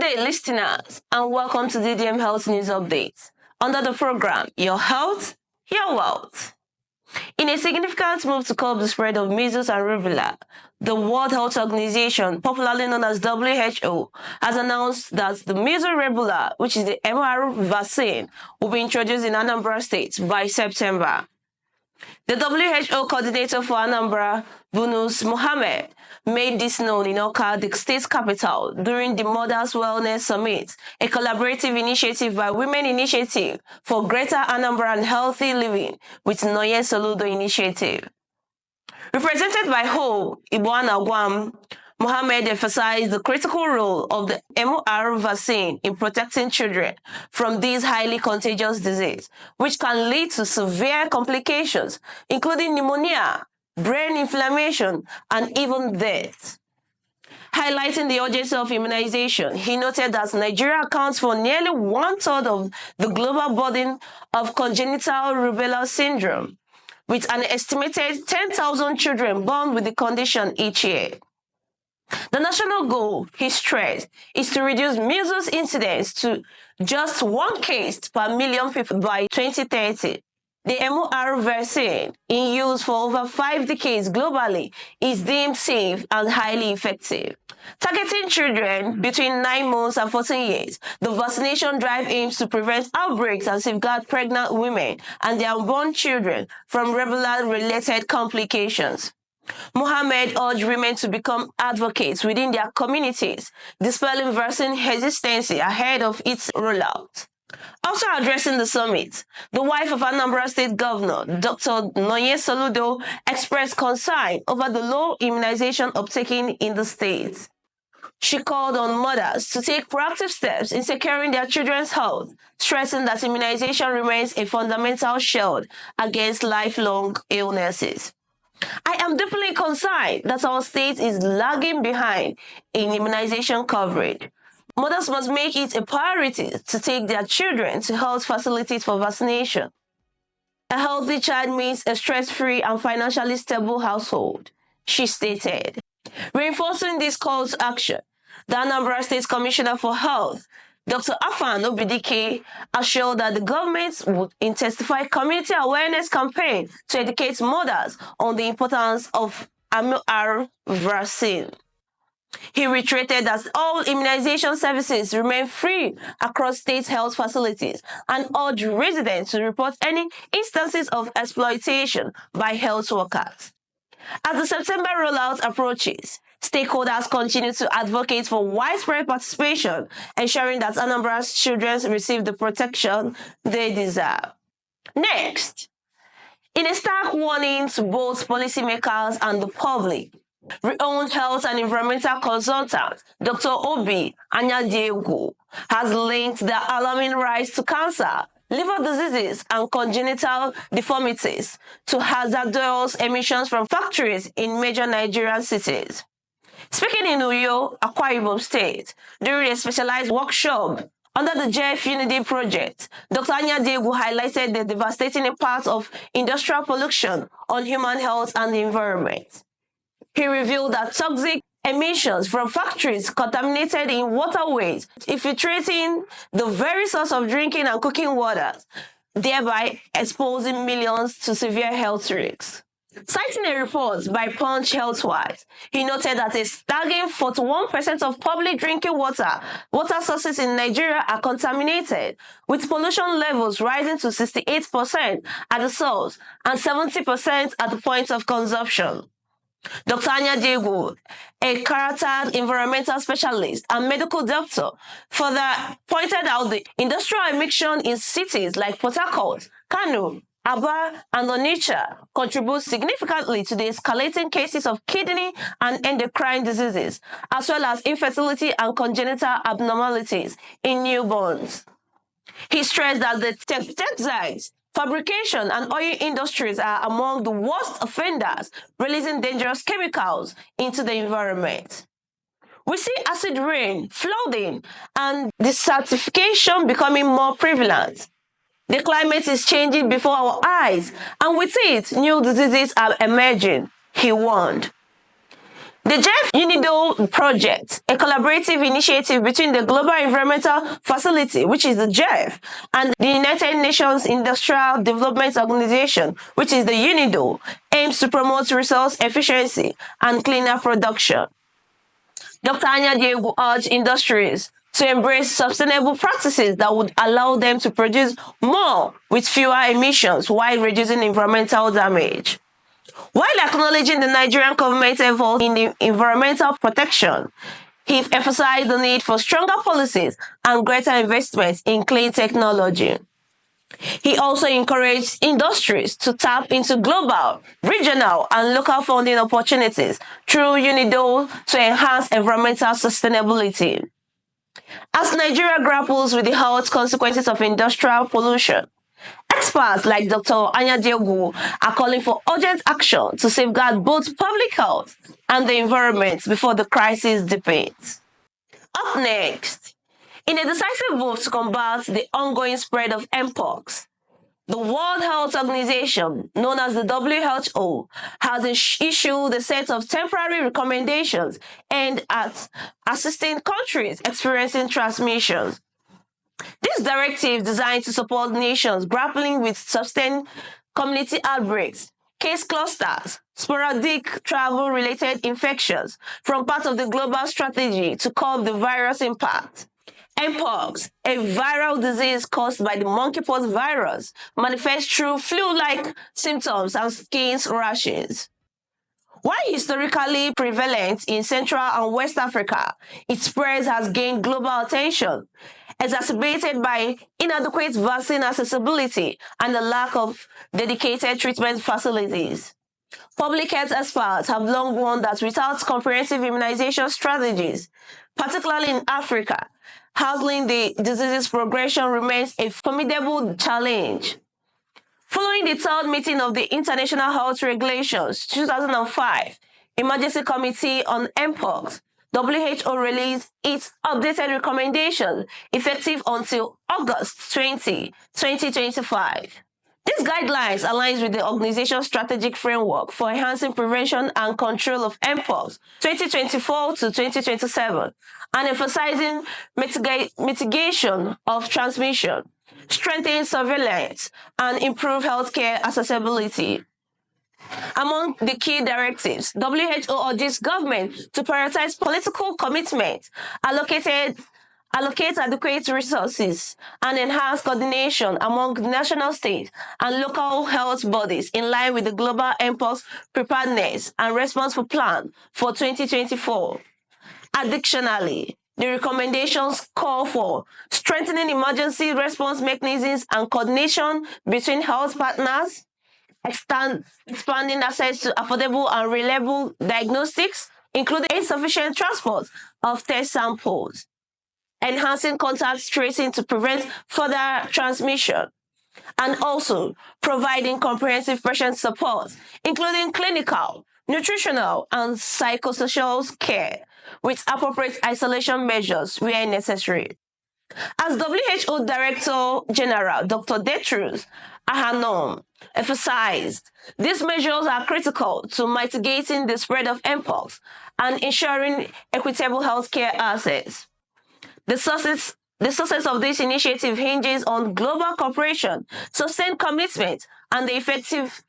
Day, listeners, and welcome to DDM Health News Updates. Under the program, Your Health, Your Wealth. In a significant move to curb the spread of measles and rubella, the World Health Organization, popularly known as WHO, has announced that the Measles-Rubella, which is the MR vaccine, will be introduced in Anambra State by September. The WHO coordinator for Anambra, Bunus Mohammed, made this known in Oka, the state's capital, during the Mothers Wellness Summit, a collaborative initiative by Women Initiative for Greater Anambra and Healthy Living with Measles-Rubella Initiative. Represented by Ho Ibuana Guam, Mohammed emphasized the critical role of the MR vaccine in protecting children from this highly contagious disease, which can lead to severe complications, including pneumonia, brain inflammation, and even death. Highlighting the urgency of immunization, he noted that Nigeria accounts for nearly 1/3 of the global burden of congenital rubella syndrome, with an estimated 10,000 children born with the condition each year. The national goal, he stressed, is to reduce measles incidence to just 1 case per million people by 2030. The MR vaccine, in use for over 5 decades globally, is deemed safe and highly effective. Targeting children between 9 months and 14 years, the vaccination drive aims to prevent outbreaks and safeguard pregnant women and their unborn children from rubella-related complications. Mohammed urged women to become advocates within their communities, dispelling vaccine hesitancy ahead of its rollout. Also addressing the summit, the wife of Anambra State Governor, Dr. Measles-Rubella, expressed concern over the low immunization uptaking in the state. She called on mothers to take proactive steps in securing their children's health, stressing that immunization remains a fundamental shield against lifelong illnesses. I am deeply concerned that our state is lagging behind in immunization coverage. Mothers must make it a priority to take their children to health facilities for vaccination. A healthy child means a stress-free and financially stable household, she stated. Reinforcing this call to action, the Anambra State Commissioner for Health, Dr. Afan Obidike, assured that the government would intensify community awareness campaign to educate mothers on the importance of MR vaccine. He reiterated that all immunization services remain free across state health facilities and urged residents to report any instances of exploitation by health workers. As the September rollout approaches, stakeholders continue to advocate for widespread participation, ensuring that Anambra's children receive the protection they deserve. Next, in a stark warning to both policymakers and the public, renowned health and environmental consultant Dr. Obi Anyadiegwu has linked the alarming rise to cancer, liver diseases, and congenital deformities to hazardous emissions from factories in major Nigerian cities. Speaking in Uyo, Akwa Ibom State, during a specialized workshop under the JF Unity project, Dr. Anyadiegwu highlighted the devastating impact of industrial pollution on human health and the environment. He revealed that toxic emissions from factories contaminated in waterways, infiltrating the very source of drinking and cooking water, thereby exposing millions to severe health risks. Citing a report by Punch Healthwise, he noted that a staggering 41% of public drinking water sources in Nigeria are contaminated, with pollution levels rising to 68% at the source and 70% at the point of consumption. Dr. Anyadiegwu, a chartered environmental specialist and medical doctor, further pointed out the industrial emission in cities like Port Harcourt, Kano, Aba, and Onitsha contributes significantly to the escalating cases of kidney and endocrine diseases, as well as infertility and congenital abnormalities in newborns. He stressed that the textiles, fabrication, and oil industries are among the worst offenders, releasing dangerous chemicals into the environment. We see acid rain, flooding, and desertification becoming more prevalent. The climate is changing before our eyes, and with it, new diseases are emerging, he warned. The JEF UNIDO project, a collaborative initiative between the Global Environmental Facility, which is the JEF, and the United Nations Industrial Development Organization, which is the UNIDO, aims to promote resource efficiency and cleaner production. Dr. Anyadiegwu urged industries to embrace sustainable practices that would allow them to produce more with fewer emissions while reducing environmental damage. While acknowledging the Nigerian government's efforts in environmental protection, he emphasized the need for stronger policies and greater investments in clean technology. He also encouraged industries to tap into global, regional, and local funding opportunities through UNIDO to enhance environmental sustainability. As Nigeria grapples with the health consequences of industrial pollution, experts like Dr. Anyadiegwu are calling for urgent action to safeguard both public health and the environment before the crisis deepens. Up next, in a decisive move to combat the ongoing spread of mpox, the World Health Organization, known as the WHO, has issued a set of temporary recommendations aimed at assisting countries experiencing transmissions. This directive is designed to support nations grappling with sustained community outbreaks, case clusters, sporadic travel-related infections from part of the global strategy to curb the virus impact. Mpox, a viral disease caused by the monkeypox virus, manifests through flu-like symptoms and skin rashes. While historically prevalent in Central and West Africa, its spread has gained global attention, exacerbated by inadequate vaccine accessibility and the lack of dedicated treatment facilities. Public health experts have long warned that without comprehensive immunization strategies, particularly in Africa, handling the disease's progression remains a formidable challenge. Following the third meeting of the International Health Regulations 2005 Emergency Committee on Mpox, WHO released its updated recommendations effective until August 20, 2025. These guidelines align with the organization's strategic framework for enhancing prevention and control of Mpox 2024 to 2027 and emphasizing mitigation of transmission, strengthening surveillance, and improve healthcare accessibility. Among the key directives, WHO urges government to prioritize political commitment, allocate adequate resources, and enhance coordination among national, state, and local health bodies in line with the Global Mpox Preparedness and Response Plan for 2024. Additionally, the recommendations call for strengthening emergency response mechanisms and coordination between health partners, expanding access to affordable and reliable diagnostics, including insufficient transport of test samples, enhancing contact tracing to prevent further transmission, and also providing comprehensive patient support, including clinical, nutritional, and psychosocial care, with appropriate isolation measures where necessary. As WHO Director General Dr. Tedros Adhanom emphasized, these measures are critical to mitigating the spread of mpox and ensuring equitable healthcare access. The success of this initiative hinges on global cooperation, sustained commitment, and the effective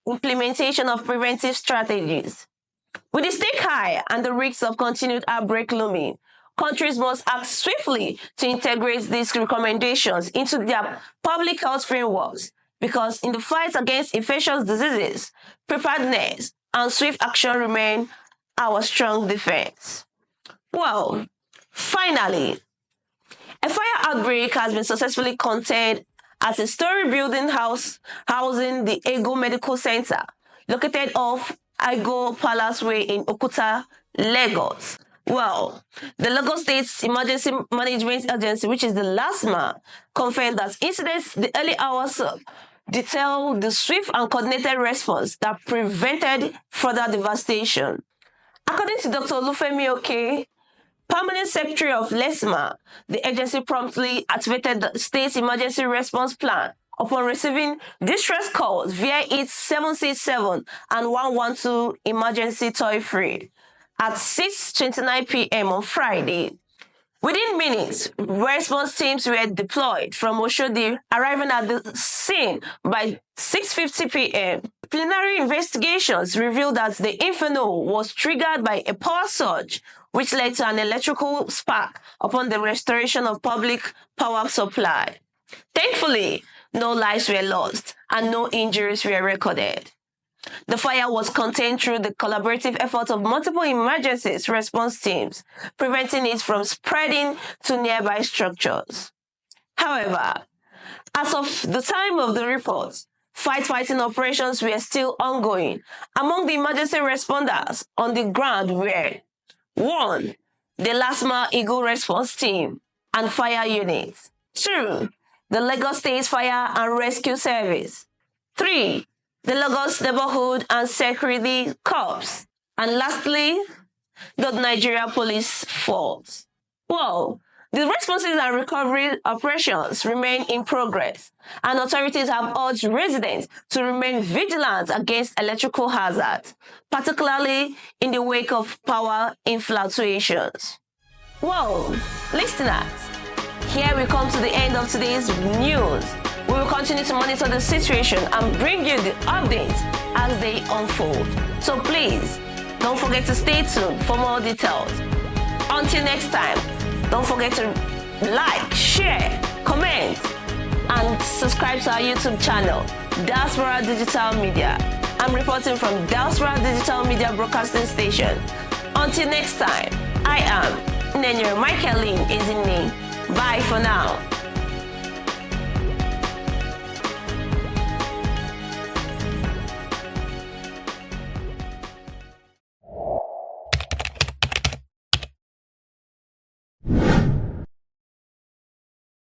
implementation of preventive strategies. With the stake high and the risks of continued outbreak looming, countries must act swiftly to integrate these recommendations into their public health frameworks, because in the fight against infectious diseases, preparedness and swift action remain our strong defense. Well, finally, a fire outbreak has been successfully contained at a story building housing the Ego Medical Center, located off Ego Palace Way in Okuta, Lagos. Well, the Lagos State's Emergency Management Agency, which is the LASMA, confirmed that incidents the early hours detailed the swift and coordinated response that prevented further devastation. According to Dr. Olufemi Oke, Permanent Secretary of LASMA, the agency promptly activated the state's emergency response plan upon receiving distress calls via its 767 and 112 emergency toll-free, at 6:29 p.m. on Friday. Within minutes, response teams were deployed from Oshodi, arriving at the scene by 6:50 p.m. Preliminary investigations revealed that the inferno was triggered by a power surge, which led to an electrical spark upon the restoration of public power supply. Thankfully, no lives were lost and no injuries were recorded. The fire was contained through the collaborative efforts of multiple emergency response teams, preventing it from spreading to nearby structures. However, as of the time of the report, fighting operations were still ongoing. Among the emergency responders on the ground were 1. The Last Mile Eagle Response Team and Fire Units. 2. The Lagos State Fire and Rescue Service. 3. The Lagos Neighborhood and Security Corps. And lastly, the Nigeria Police Force. Well, the responses and recovery operations remain in progress, and authorities have urged residents to remain vigilant against electrical hazards, particularly in the wake of power fluctuations. Well, listeners, here we come to the end of today's news. We will continue to monitor the situation and bring you the updates as they unfold. So please, don't forget to stay tuned for more details. Until next time, don't forget to like, share, comment, and subscribe to our YouTube channel, Diaspora Digital Media. I'm reporting from Diaspora Digital Media Broadcasting Station. Until next time, I am Nenyo Michaeline Ezinne. Bye for now.